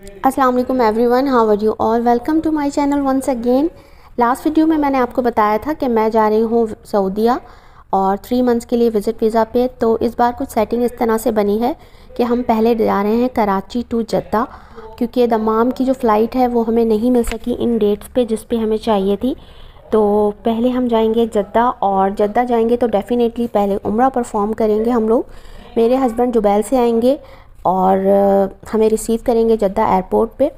अस्सलाम वालेकुम everyone, how are you all. Welcome to my channel once again. Last video में मैंने आपको बताया था कि मैं जा रही हूँ सऊदीया और 3 मंथ्स के लिए विज़िट वीज़ा पे। तो इस बार कुछ सेटिंग इस तरह से बनी है कि हम पहले जा रहे हैं कराची टू जद्दा, क्योंकि दमाम की जो फ़्लाइट है वो हमें नहीं मिल सकी इन डेट्स पे जिस पे हमें चाहिए थी। तो पहले हम जाएंगे जद्दा, और जद्दा जाएंगे तो डेफ़िनेटली पहले उम्रा परफॉर्म करेंगे हम लोग। मेरे हस्बैंड जुबैल से आएंगे और हमें रिसीव करेंगे जद्दा एयरपोर्ट पे।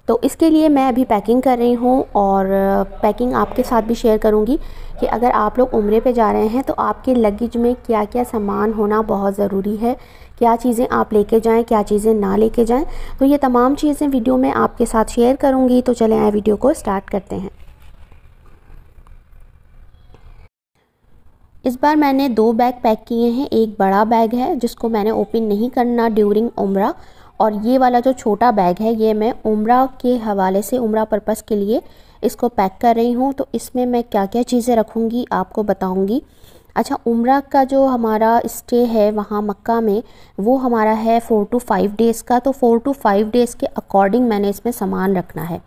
तो इसके लिए मैं अभी पैकिंग कर रही हूँ और पैकिंग आपके साथ भी शेयर करूँगी कि अगर आप लोग उम्रे पे जा रहे हैं तो आपके लगेज में क्या क्या सामान होना बहुत ज़रूरी है, क्या चीज़ें आप लेके जाएं, क्या चीज़ें ना लेके जाएं। तो ये तमाम चीज़ें वीडियो में आपके साथ शेयर करूँगी। तो चलें आए वीडियो को स्टार्ट करते हैं। इस बार मैंने 2 बैग पैक किए हैं। एक बड़ा बैग है जिसको मैंने ओपन नहीं करना ड्यूरिंग उम्रा, और ये वाला जो छोटा बैग है ये मैं उम्रा के हवाले से, उम्रा पर्पस के लिए इसको पैक कर रही हूँ। तो इसमें मैं क्या क्या चीज़ें रखूँगी आपको बताऊँगी। अच्छा, उम्रा का जो हमारा स्टे है वहाँ मक्का में वो हमारा है 4 to 5 डेज़ का। तो 4 to 5 डेज़ के अकॉर्डिंग मैंने इसमें सामान रखना है।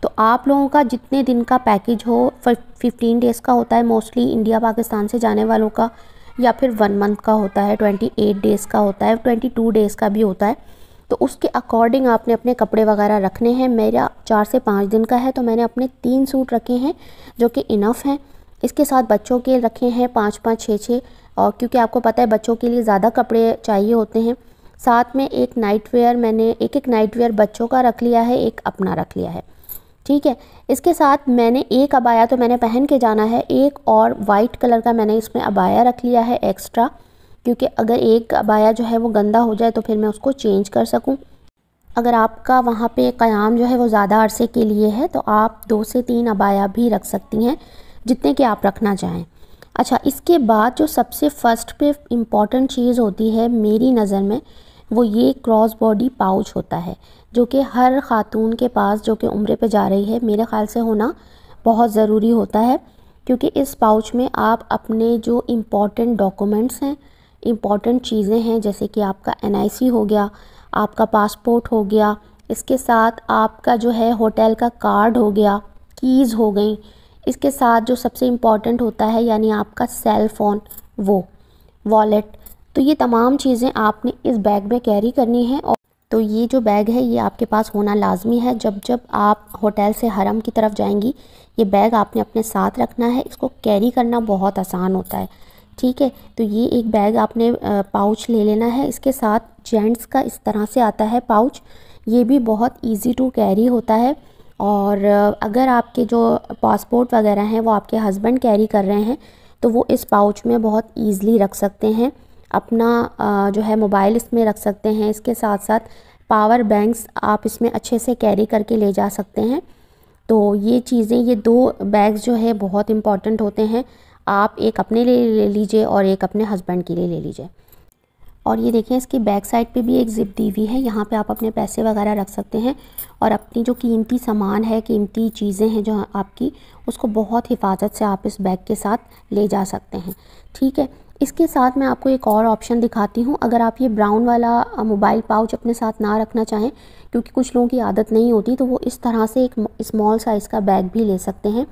तो आप लोगों का जितने दिन का पैकेज हो, 15 डेज़ का होता है मोस्टली इंडिया पाकिस्तान से जाने वालों का, या फिर 1 मंथ का होता है, 28 डेज़ का होता है, 22 डेज़ का भी होता है। तो उसके अकॉर्डिंग आपने अपने कपड़े वगैरह रखने हैं। मेरा 4 से 5 दिन का है तो मैंने अपने 3 सूट रखे हैं जो कि इनफ हैं। इसके साथ बच्चों के रखे हैं 5-5, 6-6, और क्योंकि आपको पता है बच्चों के लिए ज़्यादा कपड़े चाहिए होते हैं। साथ में एक नाइट वेयर, मैंने एक नाइट वेयर बच्चों का रख लिया है, एक अपना रख लिया है। ठीक है। इसके साथ मैंने एक अबाया तो मैंने पहन के जाना है, एक और वाइट कलर का मैंने इसमें अबाया रख लिया है एक्स्ट्रा, क्योंकि अगर एक अबाया जो है वो गंदा हो जाए तो फिर मैं उसको चेंज कर सकूं। अगर आपका वहाँ पे क़याम जो है वो ज़्यादा अरसे के लिए है तो आप 2 से 3 अबाया भी रख सकती हैं, जितने कि आप रखना चाहें। अच्छा, इसके बाद जो सबसे फ़र्स्ट पे इम्पॉर्टेंट चीज़ होती है मेरी नज़र में, वो ये क्रॉस बॉडी पाउच होता है, जो कि हर ख़ातून के पास जो कि उम्रे पे जा रही है मेरे ख़्याल से होना बहुत ज़रूरी होता है। क्योंकि इस पाउच में आप अपने जो इम्पॉर्टेंट डॉक्यूमेंट्स हैं, इम्पॉर्टेंट चीज़ें हैं, जैसे कि आपका NIC हो गया, आपका पासपोर्ट हो गया, इसके साथ आपका जो है होटल का कार्ड हो गया, कीज़ हो गई, इसके साथ जो सबसे इम्पॉर्टेंट होता है यानी आपका सेल फ़ोन, वो वॉलेट। तो ये तमाम चीज़ें आपने इस बैग में कैरी करनी है। और तो ये जो बैग है ये आपके पास होना लाजमी है। जब जब आप होटल से हरम की तरफ जाएंगी ये बैग आपने अपने साथ रखना है, इसको कैरी करना बहुत आसान होता है। ठीक है। तो ये एक बैग आपने पाउच ले लेना है। इसके साथ जेंट्स का इस तरह से आता है पाउच, ये भी बहुत ईज़ी टू कैरी होता है। और अगर आपके जो पासपोर्ट वगैरह हैं वो आपके हस्बैंड कैरी कर रहे हैं तो वो इस पाउच में बहुत ईज़िली रख सकते हैं। अपना जो है मोबाइल इसमें रख सकते हैं। इसके साथ साथ पावर बैंक्स आप इसमें अच्छे से कैरी करके ले जा सकते हैं। तो ये चीज़ें, ये 2 बैग्स जो है बहुत इम्पॉर्टेंट होते हैं। आप एक अपने लिए ले लीजिए और एक अपने हस्बैंड के लिए ले लीजिए। और ये देखें, इसकी बैक साइड पे भी एक ज़िप दी हुई है, यहाँ पे आप अपने पैसे वगैरह रख सकते हैं और अपनी जो कीमती सामान है, कीमती चीज़ें हैं जो आपकी, उसको बहुत हिफाजत से आप इस बैग के साथ ले जा सकते हैं। ठीक है। इसके साथ मैं आपको एक और ऑप्शन दिखाती हूँ। अगर आप ये ब्राउन वाला मोबाइल पाउच अपने साथ ना रखना चाहें, क्योंकि कुछ लोगों की आदत नहीं होती, तो वो इस तरह से एक स्मॉल साइज़ का बैग भी ले सकते हैं।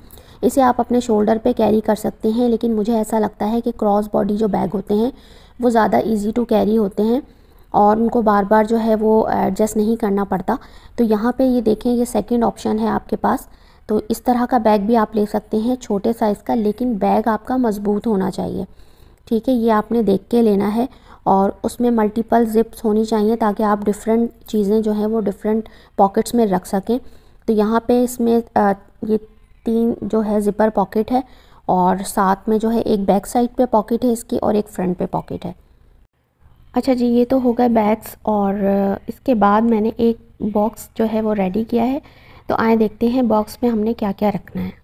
इसे आप अपने शोल्डर पे कैरी कर सकते हैं, लेकिन मुझे ऐसा लगता है कि क्रॉस बॉडी जो बैग होते हैं वो ज़्यादा इजी टू कैरी होते हैं और उनको बार बार जो है वो एडजस्ट नहीं करना पड़ता। तो यहाँ पे ये देखें, ये सेकंड ऑप्शन है आपके पास। तो इस तरह का बैग भी आप ले सकते हैं, छोटे साइज़ का, लेकिन बैग आपका मज़बूत होना चाहिए। ठीक है। ये आपने देख के लेना है और उसमें मल्टीपल ज़िप्स होनी चाहिए ताकि आप डिफरेंट चीज़ें जो हैं वो डिफरेंट पॉकेट्स में रख सकें। तो यहाँ पे इसमें ये 3 जो है ज़िपर पॉकेट है और साथ में जो है एक बैक साइड पे पॉकेट है इसकी और एक फ्रंट पे पॉकेट है। अच्छा जी, ये तो हो गए बैग्स। और इसके बाद मैंने एक बॉक्स जो है वो रेडी किया है। तो आए देखते हैं बॉक्स में हमने क्या क्या रखना है।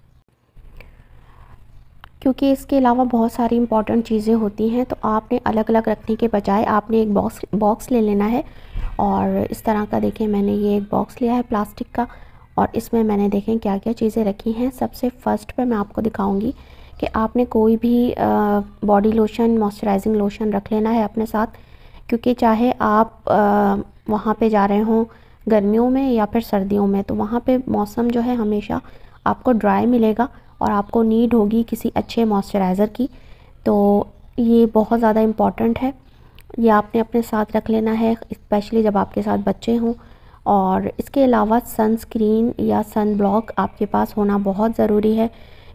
क्योंकि इसके अलावा बहुत सारी इंपॉर्टेंट चीज़ें होती हैं तो आपने अलग अलग रखने के बजाय आपने एक बॉक्स ले लेना है। और इस तरह का देखें, मैंने ये एक बॉक्स लिया है प्लास्टिक का और इसमें मैंने देखें क्या क्या चीज़ें रखी हैं। सबसे फ़र्स्ट पे मैं आपको दिखाऊंगी कि आपने कोई भी बॉडी लोशन, मॉइस्चराइजिंग लोशन रख लेना है अपने साथ, क्योंकि चाहे आप वहाँ पे जा रहे हों गर्मियों में या फिर सर्दियों में, तो वहाँ पे मौसम जो है हमेशा आपको ड्राई मिलेगा और आपको नीड होगी किसी अच्छे मॉइस्चराइज़र की। तो ये बहुत ज़्यादा इम्पॉर्टेंट है, ये आपने अपने साथ रख लेना है, स्पेशली जब आपके साथ बच्चे हों। और इसके अलावा सनस्क्रीन या सन ब्लॉक आपके पास होना बहुत ज़रूरी है,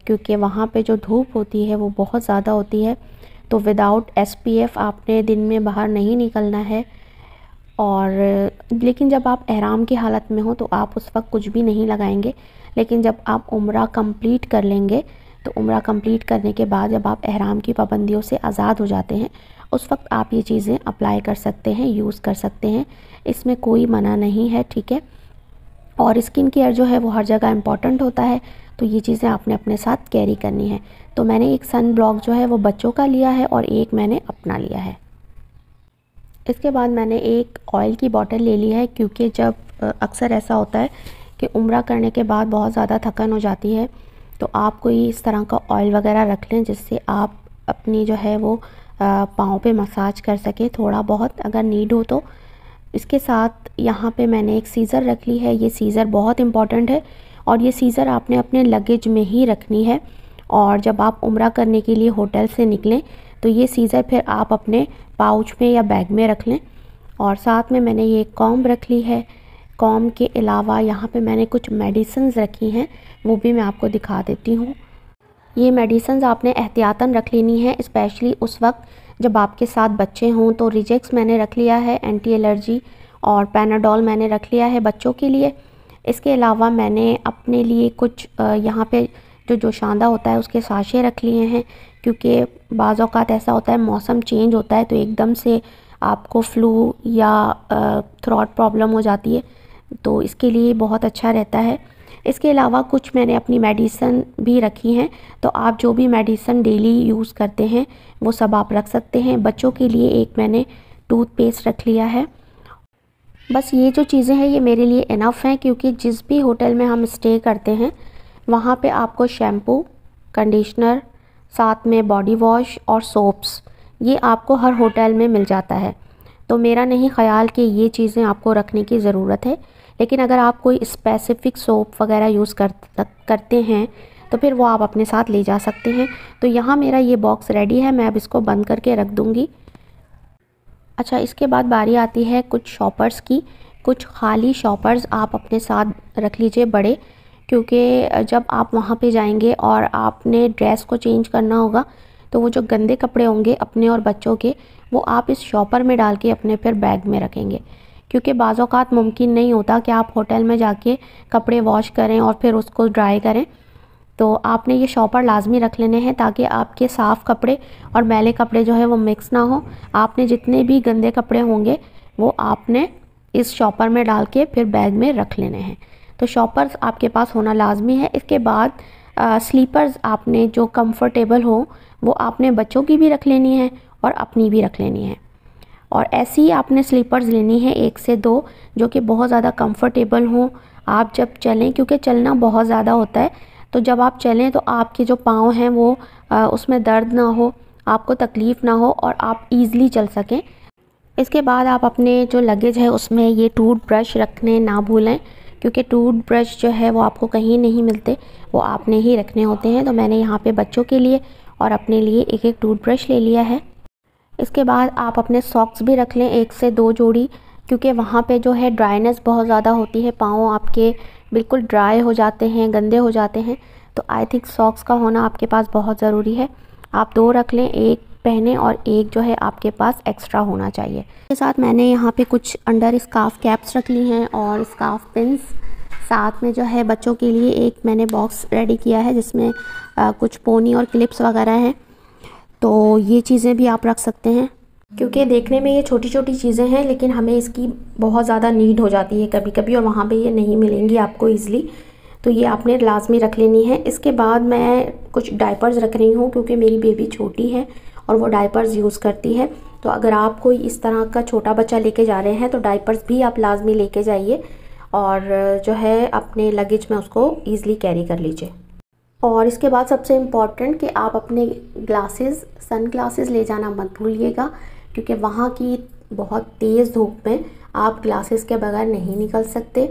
क्योंकि वहाँ पे जो धूप होती है वो बहुत ज़्यादा होती है। तो विदाउट SPF आपने दिन में बाहर नहीं निकलना है। और लेकिन जब आप एहराम की हालत में हो तो आप उस वक्त कुछ भी नहीं लगाएंगे, लेकिन जब आप उम्रा कंप्लीट कर लेंगे तो उम्रा कंप्लीट करने के बाद जब आप एहराम की पाबंदियों से आज़ाद हो जाते हैं उस वक्त आप ये चीज़ें अप्लाई कर सकते हैं, यूज़ कर सकते हैं, इसमें कोई मना नहीं है, ठीक है। और स्किन केयर जो है वो हर जगह इम्पॉर्टेंट होता है, तो ये चीज़ें आपने अपने साथ कैरी करनी है। तो मैंने एक सन ब्लॉक जो है वो बच्चों का लिया है और एक मैंने अपना लिया है। इसके बाद मैंने एक ऑयल की बॉटल ले ली है, क्योंकि जब अक्सर ऐसा होता है कि उम्रा करने के बाद बहुत ज़्यादा थकन हो जाती है, तो आप कोई इस तरह का ऑयल वगैरह रख लें जिससे आप अपनी जो है वो पाँव पे मसाज कर सकें थोड़ा बहुत अगर नीड हो तो। इसके साथ यहाँ पे मैंने एक सीज़र रख ली है, ये सीज़र बहुत इम्पॉर्टेंट है और ये सीज़र आपने अपने लगेज में ही रखनी है। और जब आप उम्रा करने के लिए होटल से निकलें तो ये सीज़र फिर आप अपने पाउच में या बैग में रख लें। और साथ में मैंने ये कॉम्ब रख ली है। कॉम्ब के अलावा यहाँ पे मैंने कुछ मेडिसिन्स रखी हैं, वो भी मैं आपको दिखा देती हूँ। ये मेडिसिन्स आपने एहतियातन रख लेनी है, स्पेशली उस वक्त जब आपके साथ बच्चे हों। तो रिजेक्स मैंने रख लिया है, एंटी एलर्जी, और पैनाडोल मैंने रख लिया है बच्चों के लिए। इसके अलावा मैंने अपने लिए कुछ यहाँ पे जो जोशांदा होता है उसके साशे रख लिए हैं, क्योंकि बाज़ औक़ात ऐसा होता है मौसम चेंज होता है तो एकदम से आपको फ्लू या थ्रोट प्रॉब्लम हो जाती है, तो इसके लिए बहुत अच्छा रहता है। इसके अलावा कुछ मैंने अपनी मेडिसिन भी रखी हैं, तो आप जो भी मेडिसिन डेली यूज़ करते हैं वो सब आप रख सकते हैं। बच्चों के लिए एक मैंने टूथपेस्ट रख लिया है। बस ये जो चीज़ें हैं ये मेरे लिए इनफ हैं, क्योंकि जिस भी होटल में हम स्टे करते हैं वहाँ पे आपको शैम्पू, कंडीशनर, साथ में बॉडी वॉश और सोप्स, ये आपको हर होटल में मिल जाता है। तो मेरा नहीं ख़याल कि ये चीज़ें आपको रखने की ज़रूरत है, लेकिन अगर आप कोई स्पेसिफ़िक सोप वगैरह यूज़ करते हैं तो फिर वो आप अपने साथ ले जा सकते हैं। तो यहाँ मेरा ये बॉक्स रेडी है, मैं अब इसको बंद करके रख दूँगी। अच्छा, इसके बाद बारी आती है कुछ शॉपर्स की। कुछ खाली शॉपर्स आप अपने साथ रख लीजिए बड़े, क्योंकि जब आप वहाँ पे जाएंगे और आपने ड्रेस को चेंज करना होगा तो वो जो गंदे कपड़े होंगे अपने और बच्चों के, वो आप इस शॉपर में डाल के अपने फिर बैग में रखेंगे, क्योंकि बाज़ औक़ात मुमकिन नहीं होता कि आप होटल में जाके कपड़े वॉश करें और फिर उसको ड्राई करें। तो आपने ये शॉपर लाजमी रख लेने हैं ताकि आपके साफ़ कपड़े और मैले कपड़े जो है वो मिक्स ना हो। आपने जितने भी गंदे कपड़े होंगे वो आपने इस शॉपर में डाल के फिर बैग में रख लेने हैं। तो शॉपर्स आपके पास होना लाजमी है। इसके बाद स्लीपर्स आपने जो कंफर्टेबल हो वो आपने बच्चों की भी रख लेनी है और अपनी भी रख लेनी है। और ऐसी ही आपने स्लीपर्स लेनी है 1 से 2 जो कि बहुत ज़्यादा कंफर्टेबल हों। आप जब चलें, क्योंकि चलना बहुत ज़्यादा होता है, तो जब आप चलें तो आपके जो पाँव हैं वो उसमें दर्द ना हो, आपको तकलीफ़ ना हो और आप ईज़िली चल सकें। इसके बाद आप अपने जो लगेज है उसमें ये टूथब्रश रखने ना भूलें, क्योंकि टूथब्रश जो है वो आपको कहीं नहीं मिलते, वो आपने ही रखने होते हैं। तो मैंने यहाँ पे बच्चों के लिए और अपने लिए एक एक टूथब्रश ले लिया है। इसके बाद आप अपने सॉक्स भी रख लें 1 से 2 जोड़ी, क्योंकि वहाँ पे जो है ड्राइनेस बहुत ज़्यादा होती है, पाँव आपके बिल्कुल ड्राई हो जाते हैं, गंदे हो जाते हैं। तो आई थिंक सॉक्स का होना आपके पास बहुत ज़रूरी है। आप 2 रख लें, एक पहने और एक जो है आपके पास एक्स्ट्रा होना चाहिए। इसके साथ मैंने यहाँ पे कुछ अंडर स्कार्फ कैप्स रख ली हैं और स्कार्फ पिन्स। साथ में जो है बच्चों के लिए एक मैंने बॉक्स रेडी किया है जिसमें कुछ पोनी और क्लिप्स वगैरह हैं, तो ये चीज़ें भी आप रख सकते हैं। क्योंकि देखने में ये छोटी छोटी चीज़ें हैं लेकिन हमें इसकी बहुत ज़्यादा नीड हो जाती है कभी कभी, और वहाँ पे ये नहीं मिलेंगी आपको ईज़िली, तो ये आपने लाजमी रख लेनी है। इसके बाद मैं कुछ डायपर्स रख रही हूँ, क्योंकि मेरी बेबी छोटी है और वो डायपर्स यूज़ करती है। तो अगर आप कोई इस तरह का छोटा बच्चा लेके जा रहे हैं तो डायपर्स भी आप लाजमी लेके जाइए और जो है अपने लगेज में उसको ईज़िली कैरी कर लीजिए। और इसके बाद सबसे इम्पॉर्टेंट कि आप अपने ग्लासेस, सन ग्लासेस ले जाना मत भूलिएगा, क्योंकि वहाँ की बहुत तेज़ धूप में आप ग्लासेस के बगैर नहीं निकल सकते।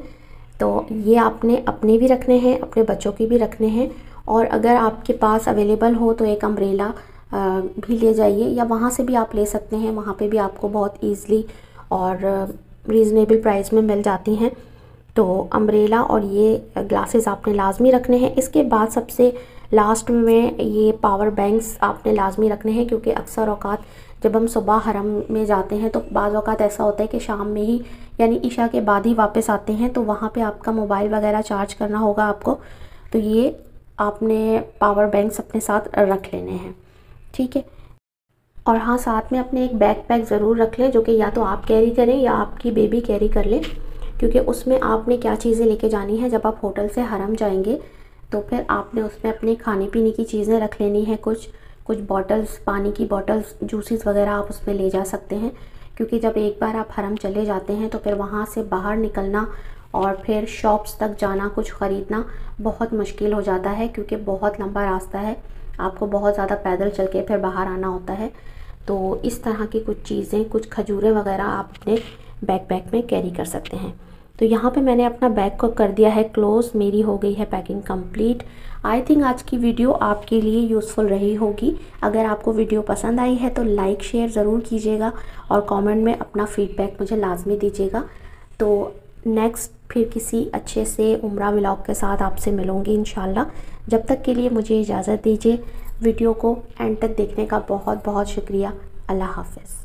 तो ये आपने अपने भी रखने हैं, अपने बच्चों की भी रखने हैं। और अगर आपके पास अवेलेबल हो तो एक अम्ब्रेला भी ले जाइए, या वहाँ से भी आप ले सकते हैं। वहाँ पे भी आपको बहुत ईज़िली और रीज़नेबल प्राइस में मिल जाती हैं। तो अम्ब्रेला और ये ग्लासेस आपने लाजमी रखने हैं। इसके बाद सबसे लास्ट में ये पावर बैंक्स आपने लाजमी रखने हैं, क्योंकि अक्सर औकात जब हम सुबह हरम में जाते हैं तो बाज़ औकात ऐसा होता है कि शाम में ही यानी इशा के बाद ही वापस आते हैं, तो वहाँ पे आपका मोबाइल वगैरह चार्ज करना होगा आपको। तो ये आपने पावर बैंक्स अपने साथ रख लेने हैं, ठीक है। और हाँ, साथ में अपने एक बैग पैक ज़रूर रख लें, जो कि या तो आप कैरी करें या आपकी बेबी कैरी कर ले, क्योंकि उसमें आपने क्या चीज़ें लेके जानी है। जब आप होटल से हरम जाएंगे तो फिर आपने उसमें अपने खाने पीने की चीज़ें रख लेनी है, कुछ बॉटल्स, पानी की बॉटल्स, जूसेस वगैरह आप उसमें ले जा सकते हैं। क्योंकि जब एक बार आप हरम चले जाते हैं तो फिर वहाँ से बाहर निकलना और फिर शॉप्स तक जाना, कुछ ख़रीदना बहुत मुश्किल हो जाता है, क्योंकि बहुत लंबा रास्ता है, आपको बहुत ज़्यादा पैदल चल के फिर बाहर आना होता है। तो इस तरह की कुछ चीज़ें, कुछ खजूरें वगैरह आप अपने बैकपैक में कैरी कर सकते हैं। तो यहाँ पे मैंने अपना बैग को कर दिया है क्लोज़, मेरी हो गई है पैकिंग कंप्लीट। आई थिंक आज की वीडियो आपके लिए यूज़फुल रही होगी। अगर आपको वीडियो पसंद आई है तो लाइक शेयर ज़रूर कीजिएगा और कमेंट में अपना फीडबैक मुझे लाजमी दीजिएगा। तो नेक्स्ट फिर किसी अच्छे से उम्रा व्लॉग के साथ आपसे मिलूँगी इंशाल्लाह। जब तक के लिए मुझे इजाज़त दीजिए। वीडियो को एंड तक देखने का बहुत बहुत शुक्रिया। अल्लाह हाफ़िज़।